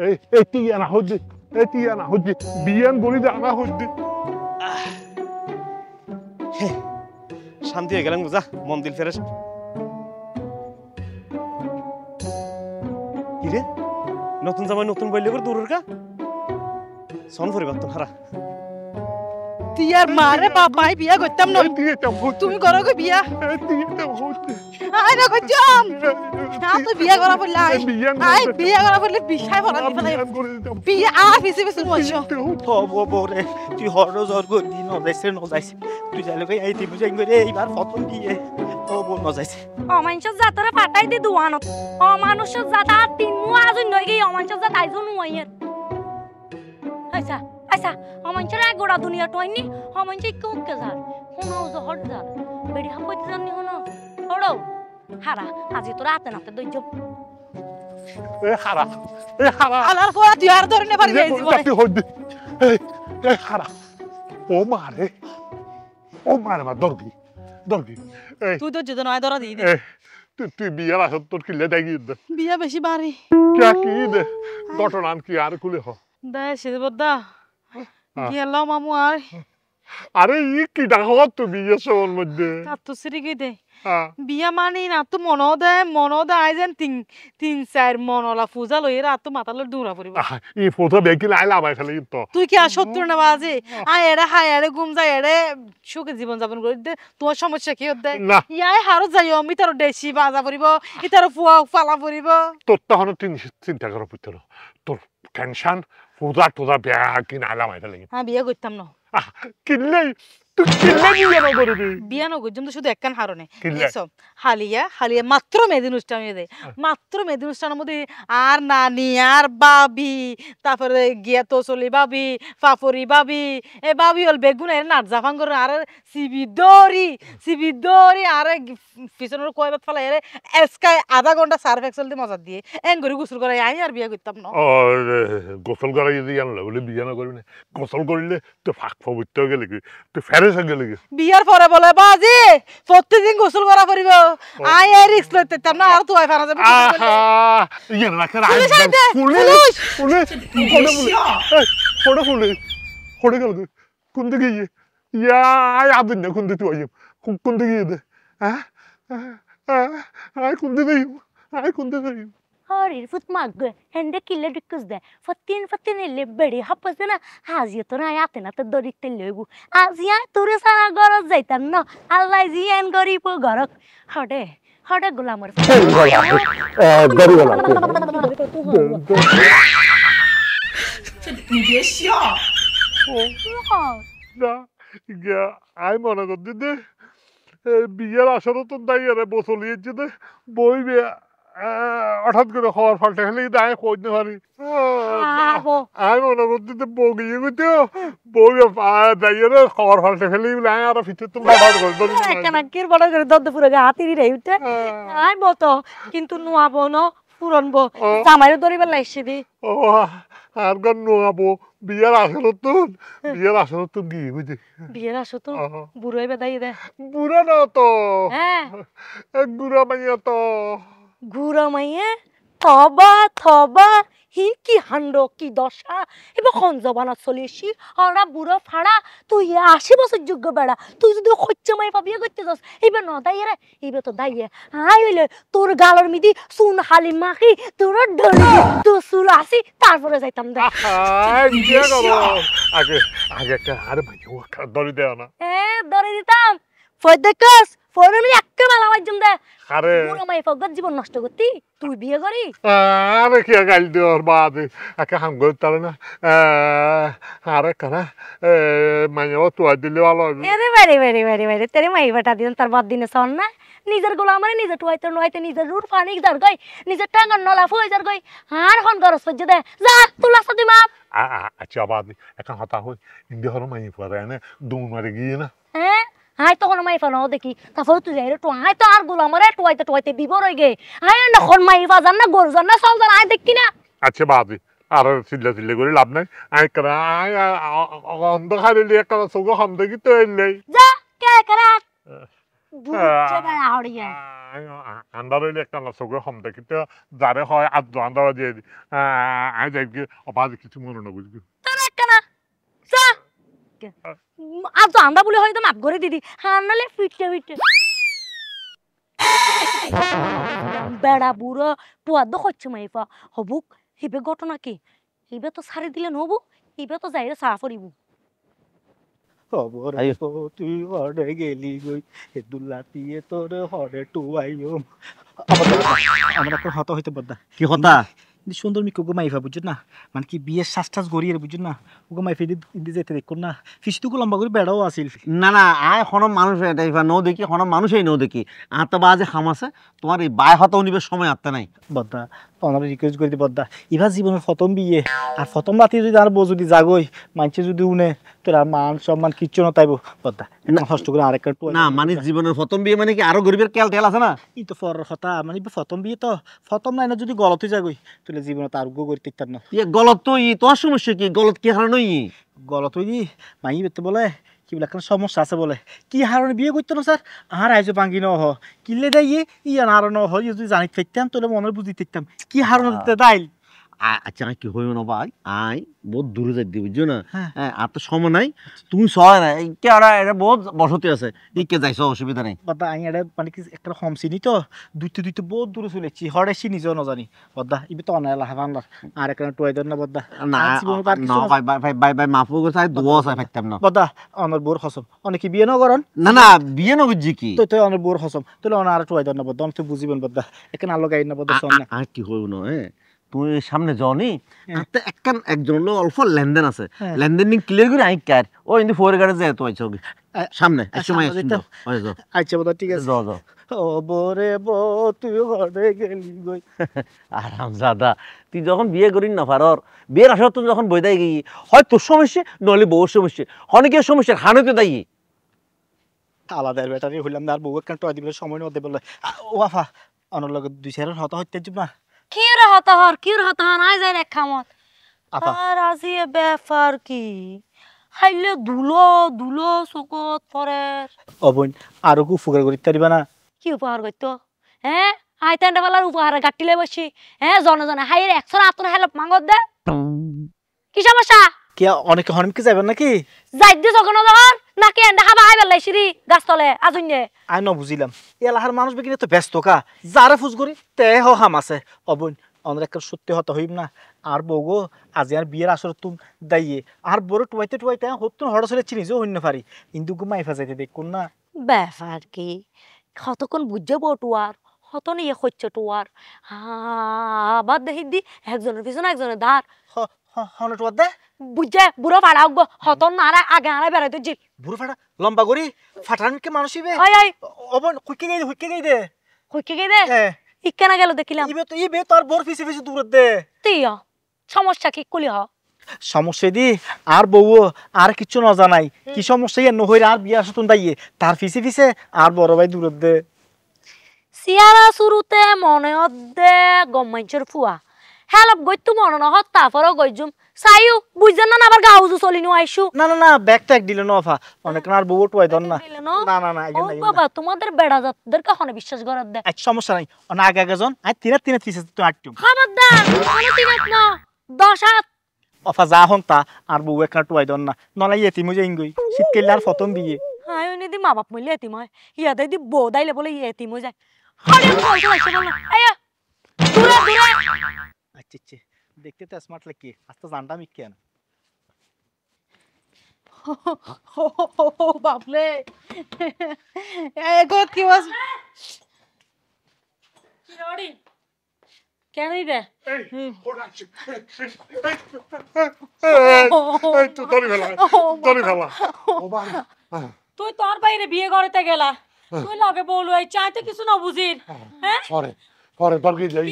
এই টিয়া না হচ্ছে এই টিয়া না হচ্ছে বিয়ান গড়ি জানা হচ্ছে শান্তি হয়ে গেলাম বুঝা মন দিল ফেরে কিরে নতুন জামাই নতুন বইলে করে দূরের কা সন পরিবর্তন হারা টিয়ার মারে বাবাই বিয়া করতাম না তুমি করো গো বিয়া আয় না করতাম তো বিয়া করা বললে আয় বিয়া করা বললে বিশাই ভরা দি ফেলাই বিয়া ফিসে ফিসে মইছো ও বরে তুই হর জর গো দি ন যাইছে তুই যাইলে কই আইতি বুঝাই করে এইবার প্রথম দিয়ে ও বল ন যাইছে অমানুষের জাতরে ফাটাই দি দুয়ানত অমানুষের জাত আর তিন মুয়া আজ নই গই অমানুষের জাত আইজো নুয়াইয়ের আচ্ছা আচ্ছা অমানুষের এক গোড়া দুনিয়া টয়নি অমানুষে কোকে যার হুনাও জহর যার বেড়ি হাম কইতে জানি হুনো ওড়ো হারা আজি তোরা হাতে নাতে দইজ হারা আলার ফোয়া তুই আর ধরে নে পারবি এই জীবনে হারা ও মারে মা দরগি তুই তো যদি নয় ধরা দিই তুই বিয়ার আসত তোর কিলে দেখি বিয়া বেশি বাড়ি কি দে ঘটনা কি আর খুলে হ দে সে বদ্দা গেলাম মামু আর আরে ই কি ডাকো তুমি এসবের মধ্যে তো সিরি গই দে বিয়া মানি না তো মনো দে আইজেন তিন চার মনলা পূজা লই রাত তো মাথালে দৌড়া পড়িব এই ফটো বেকি লাইলা বাই ফেলে তো তুই কি আর 70 না বাজে আয় এড়ে হায় এড়ে ঘুম যায় এড়ে সুখে জীবন যাপন করি দে তোমার সমস্যা কি হতে ইয়াই হারো যাইও আমি তার দেশি বাজা পড়িব ইতার ফুয়া ফালা পড়িব তোর তখন চিন্তা করো পুত্র তোর টেনশন পূজা বিয়া কি নাইলা বাই ফেলে বিয়া করতাম না কিনলে তুই কিনলে বিয়া না করবি বিয়া না করতাম তো শুধু একখান হারনে এসব হালিয়া মাত্র মেদিন অনুষ্ঠান দেয় মাত্র মেদিন অনুষ্ঠানের মধ্যে আর নানি আর বাবি তারপরে গিয়া তো চলি বাবি ফাফরি বাবি এ বাবি হল বেগুন এর নাট জাফান করে আর সিবি দৌড়ি আর পিছনের কয়বার ফেলা এর এসকায় আধা ঘন্টা সার্ফ এক্সেল দিয়ে মজা দিয়ে এন করে গোসল করে আই আর বিয়া করতাম না গোসল করা যদি জানলে বলে বিয়া না করবি না গোসল করলে তো ফাঁক পবিত্র গেলে কি তুই ফেরে গেলে কি বিয়ার পরে বলে বাজি প্রত্যেকদিন গোসল করা পড়িব আই আর রিস্ক লইতাম না আর তুই ফারা যাবে ইয়ে না কেন ফোড়ে গেল কোন দিকে ইয়া আদিন না কোন দিকে তুই কোন দিকে হ্যাঁ কোন দিকে Harir fut magge hende kille dikkus de fatin elle bedi hapasena haziya to na yate na to dorikte legu aziya tore sara goroz jaitan no allah jian gorip gorok hode gulamor gari wala তুই বেশিয়া না yeah I মনে করতে দে বিয়ের আসলে তো দাইয়ারে বসলিয়েছে দে বই বিয়া হঠাৎ করে খবর ফাল্টে ফেলে দায় খোঁজতে পারি আমি মনে করতে বউ গিয়ে গেছে বউ দাইয়ারে খবর ফাল্টে ফেলে আয় আর ফিচে তো বড় করে দদ্দ পুরো হাতির রে উঠে আই বতো কিন্তু নোয়াবো ন পুরনবো জামাইরে ধরিবার লাইছে দি ও আর গান নোয়াবো বিয়ের আসলে তো গিয়ে বুঝি বিয়ের আসো তো বুড়োই বেদাই দে বুড়ো না তো হ্যাঁ গুড়া মাইয়া তো গুড়া মাইয়া থবা হি কি হান্ড কি দশা এবার খন জবানা চলিয়েছি ওরা বুড়ো ফাড়া তুই 80 বছর যোগ্য বেড়া তুই যদি খচ্চা মাই পাবি করতে যাস এবার ন দাইয়ে রে এবার তো দাইয়ে আই হইলে তোর গালর মিদি সুন হালি মাখি তোর ডলি তো সুল আসি তারপরে যাইতাম দে আগে একটা আরে ভাই ও দড়ি দেও না দড়ি দিতাম ফয়দেকাস ফয়রমি এক্কে মালা বাজুম দে আরে পুরো মাই ফগত জীবন নষ্ট করতি তুই বিয়ে করি আরে কি গাল দিওর বাদ একা হাম গতাল না আরে কানা মাইও তো দিলে ভালো আরে বাড়ি তেরে মাই বেটা দিন তার বাদ দিনে সন না নিজের গোলা আমারে নিজে টুয়াইতে নিজের রুট পানি দার গই নিজের টাঙ্গার নলা ফুই যার গই আর হন গরস পজে দে যা তুলা সদি মাপ আচ্ছা বাদ একা হতা হই ইন্দি হর মাই পরে না দুম মারে গিয়ে না হ্যাঁ হাই তখন মাই ফানো দেখি তারপর তুই যাই তো হাই তো আর গোলা আমারে টুয়াইতে বিবর হই গে হাই না খন মাই বাজার না গরজান না সলজান আই দেখি না আচ্ছা বাদ আর চিল্লা করে লাভ নাই আই করা অন্ধকারে লিয়ে একটা সুগো হাম দেখি তো এলেই যা কে করা বুঝছে বেড়া হড়িয়া আন্ডার হইলে একটা না চোখে কম দেখি তো যারে হয় আদ্য আন্ডা দিয়ে দি আই যাই কি অবাজ কিছু মনে না বুঝবি তোর একখানা চা আজ তো আমরা বলে হয়তো মাপ করে দিদি হান্নালে ফিটে ফিটে বেড়া বুড়ো পুয়াদ হচ্ছে মাইফা হবুক হিবে ঘটনা কি হিবে তো সারি দিলে নহবো হিবে তো যাইরে চা ফরিব খবর তুই হরে গেলি গই হে দুলাতিয়ে তোর হরে টুয়াইও আমরা তো হত হইতে বদ্দা কি কথা সুন্দর মিকো গো মাইফা বুঝছ না মানে কি বিয়ের শ্বাস গড়িয়ে বুঝছ না ওগো মাইফা দি যেতে দেখ না ফিসটুকু লম্বা করে বেড়াও আসিল না না আয় হন মানুষ এটা নৌ দেখি হন মানুষই নৌ দেখি আত বাজে খামাছে তোমার এই বায় হত নিবে সময় আত্তে নাই বদ্দা অনারে রিকোয়েস্ট করে দি বদ্দা এবার জীবনের প্রথম বিয়ে আর প্রথম রাতে যদি আর বউ যদি জাগই মানছে যদি উনে তোর আর মান সম্মান কিচ্ছু না তাইব বদ্দা না কষ্ট করে আরেকটা না মানে জীবনের প্রথম বিয়ে মানে কি আরো গরিবের কেল টেল আছে না ই তো ফর কথা মানে প্রথম বিয়ে তো প্রথম লাইনে যদি গলতে যাগই তাহলে জীবনে তার গো করতে পারতাম না ইয়ে গলত তো ই তোর সমস্যা কি গলত কি হারানো ই গলত হই দি মাই বেতে বলে কি বলে একটা সমস্যা আছে বলে কি হারণে বিয়ে করতো না স্যার আর আইসো পাঙ্গি ন হ কিলে দেয় ইয়ান আর ন হয় যদি জানি থাকতাম তাহলে মনের বুঝি থাকতাম কি হারণে দিতে দাইল আচ্ছা কি হইও না ভাই আই বহুত দূরে যাই দি বুঝছো না হ্যাঁ। হ্যাঁ আর তো সময় নাই তুমি সয় না কে আর এটা বহুত বসতি আছে ইকে যাইছো অসুবিধা নাই বদ্দা আমি এটা মানে কি একটা কম চিনি তো দুইতে দুইতে বহুত দূরে চলেছি হরেছি নিজেও নজানি বদ্দা ইবে তো অনায় লাভ আনলার আর একটা টুয়াই দেন না বদ্দা না না ভাই ভাই ভাই ভাই মাফ করে চাই দুয়া চাই ফাইতাম না বদ্দা অনার বোর খসম অনেক কি বিয়ে ন করন না না বিয়ে ন বুঝছি কি তো তুই অনার বোর খসম তাহলে অনার আর টুয়াই দেন না বদ্দা তুই বুঝিবেন বদ্দা এখানে আলো গাই না বদ্দা সামনে আর কি হইব না হ্যাঁ তুমি সামনে যাওনি একটা একজন লোক অল্প লেনদেন আছে লেনদেন ক্লিয়ার করে I car O Indu four গাড়ি যায় তো আইছো সামনে এক সময় আচ্ছা বদ্দা ঠিক আছে যাও যাও ও বরে বো তুই হরে গেলি গই আরাম দাদা তুই যখন বিয়ে করিস না পারর বিয়ের আসর তুমি যখন বইদাই গিয়ে হয় তোর সমস্যা নইলে বউর সমস্যা অনেকের সমস্যা হানুতে দায়ী আলাদা ব্যাটারি হইলাম না আর বউ একটা টয় দিবে সময় নদে বলে ও আফা অনর লগে দুই চার হতা হইতে যাব না কি রে হতা হর আই যাই রেখা মত আফা আর আজি এ ব্যাপার কি হাইলে দুলো দুলো চকত পরে অবন আরো কু ফুকার করি তারিবা না কি উপহার করতো হ্যাঁ আইতান্ডা বেলার উপহার গাটিলে বসি হ্যাঁ জনে হাইয়ের 100 আতর হেল্প মাঙ্গত দে কি সমস্যা কি অনেকে হনমকে যাবেন নাকি যাইতে যখন ধর নাকি এন্ডা হাবা হাই বেলাইছি রি গাছতলে আজুন্যে আই ন বুঝিলাম এলাহার মানুষ বেকিনে তো ব্যস্ত কা যারে ফুজ করি তে হ হাম আছে অবন অনেক একটা সত্যি হতা হইম না আর বউগো আজি আর বিয়ের আসর তুম দাইয়ে আর বড় টুয়াইতে হতুন হড় চলে চিনিজও হইন পারি কিন্তু গো মাইফা যাইতে দেখুন না ব্যাপার কি কতক্ষণ বুঝে বটুয়ার হত নিয়ে হচ্ছে টুয়ার আবার দেখি দি একজনের পিছনে একজনের ধার হন টুয়া দে বুঝে বুড়ো ফাড়া উঠবো হতন না আগে আড়াই বেড়াইতে জিল বুড়ো ফাটা লম্বা করি ফাটানকে মানুষ ইবে আই আই অবন হুইকে গাই দে হইকে গে দে হ্যাঁ ইকেনা গেল দেখিলাম ইবে তোর বোর পিছে দূর দে তুই সমস্যা কি কলি হ সমস্যা দি আর বউ আর কিছু না জানাই কি সমস্যা ইয়ে নহইরে আর বিয়া আসতুন দাইয়ে তার পিছে আর বড় ভাই দূর দে সিয়ারা শুরুতে মনে হদ্দে গম্মাইঞ্চের ফুয়া হেলপ গইতু মনে নহত তারপরও গইজুম সাইও বুঝছেন না আবার গাউজু চলিনু আইসু না ব্যাগ ট্যাগ দিলে না অফা অনেক আর বউ টুয়াই দন না না ও বাবা তোমাদের বেড়া জাতদের কখনো বিশ্বাস করার দে এক সমস্যা নাই অন আগে জন আই তিনে পিছে তুই আটটু খবরদার কোনো তিনাত না 10 হাত অফা যা হন তা আর বউ একটা টুয়াই দন না নলাই এতি মুজে ইঙ্গই শীতকালে আর প্রথম বিয়ে হাই উনি দি মা বাপ মইলে এতিম হয় ইয়াদে দি বউ দাইলে বলে এতিম হই যায় আরে কইছো লাগছে বল আয়া দূরে আচ্ছা দেখতে তো স্মার্ট লাগে আস্তে জানটা আমি কেন বাপলে এগো কি বাস কি রড়ি কেন রে এই তো ধরে ফেলা ও বাবা তুই তোর বাইরে বিয়ে করতে গেলা তুই লগে বলু এই চাইতে কিছু না বুঝির হ্যাঁ পরে দরকি যাই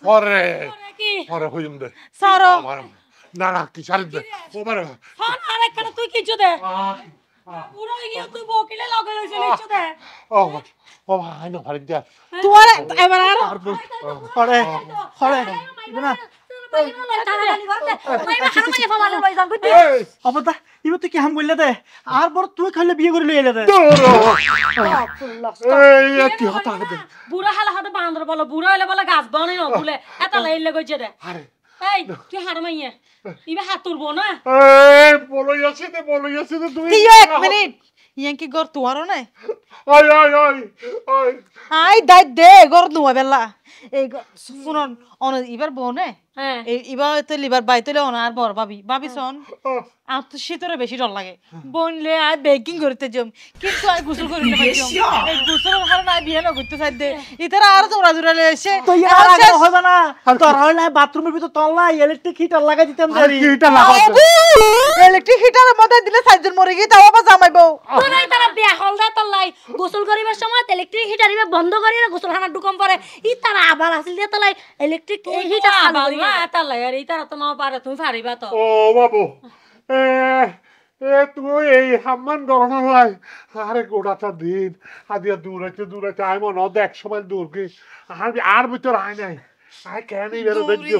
পরে হইম দে সারো না কি ছাড় দে ও বাবা ফোন আরেকখানে তুই কিছু দে পুরো গিয়ে তুই বকিলে লগে রইছিস কিছু দে ও বাবা আইনো ফাড়ি দে তোর এবার আর হরে না মাইয়া লই টানাটানি করতে মাইয়া হারা মাইয়া ফামালে লই যান বুঝতে অবদা ইবে তুই কি হাম বললে দে আর বড় তুই খাইলে বিয়ে করে লই এলে দে এই কি হতা দে বুড়া হালা হাতে বান্দর বলো বুড়া হইলে বলে গাছ বানাই না বলে এত লাইলে কইছে দে আরে এই তুই হারা মাইয়া ইবে হাত তুলবো না এই বলই আছে তুমি তিও 1 মিনিট ইয়াং কি গর তুয়ারো নাই ওই ওই ওই ওই আই দাই দে গর নুয়া বেলা এই শুনুন অন ইবার বনে হ্যাঁ ইবার তো লিবার বাইতলে অন আর বর ভাবি শোন আর তো শীতরে বেশি ডর লাগে বনলে আর বেকিং করতে জম কিন্তু আই গোসল করিলে পাইছম এই গোসল হার না বিয়ে না করতে চাই দে ইতারা আর তোরা জুড়ালে এসে তো ইয়ার আগে হবে না তোর হয় না বাথরুমের ভিতর তল্লা ইলেকট্রিক হিটার লাগাই দিতাম দেরি কিটা লাগাতে ইলেকট্রিক হিটারের মধ্যে দিলে সাইজন মরে গিয়ে তাও আবার জামাইবো তোরাই তারা বিয়া হল দা তলাই গোসল করিবার সময় ইলেকট্রিক হিটার ইবে বন্ধ করি না গোসল খানা ঢুকম পরে ই তারা আবার আসিল দিয়া তলাই ইলেকট্রিক হিটার চালু করি না তলাই আর ই তারা তো না পারে তুমি পারিবা তো ও বাবু এ তুই এই হাম্মান গরম লাই আরে গোটাটা দিন আদিয়া দূরাইতে আই মনে হয় 100 মাইল দূর কি আর ভিতর আয় নাই আই কেন এই বেরো দেখছো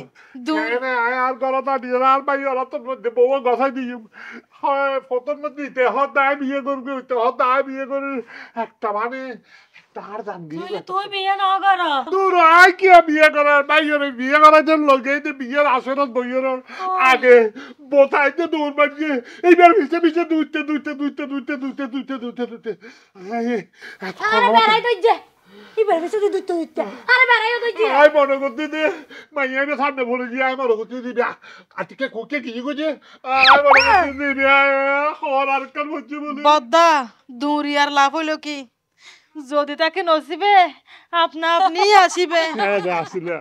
কেন আয় আর গলাটা দিয়ে আর ভাই ওরা তো মধ্যে বউ গছাই দিম হয় ফটোর মধ্যে দিতে হদায় বিয়ে করবি হদায় বিয়ে করি একটা মানে তার জান দিয়ে তুই বিয়ে না কর দূর আয় কি বিয়ে করার ভাইয়ের বিয়ে করার জন্য লোকে বিয়ের আসরত বইয়ের আগে বোথাইতে দূর বাজিয়ে এইবার মিশে দুইতে আরে বেড়াই দইছে ইবার বেশি দুইতে আরে বেড়াই দইছে আই মনে করতে দে মাইয়াকে সামনে বলে দিয়ে আই মনে করতে দিবি আজকে কোকে কি কইছে আই মনে করতে দিবি খবর আর কাল হচ্ছে বলে বদ্দা দূরি আর লাভ হইলো কি যদি তাকে নসিবে আপনা আপনি আসিবে হ্যাঁ আসলে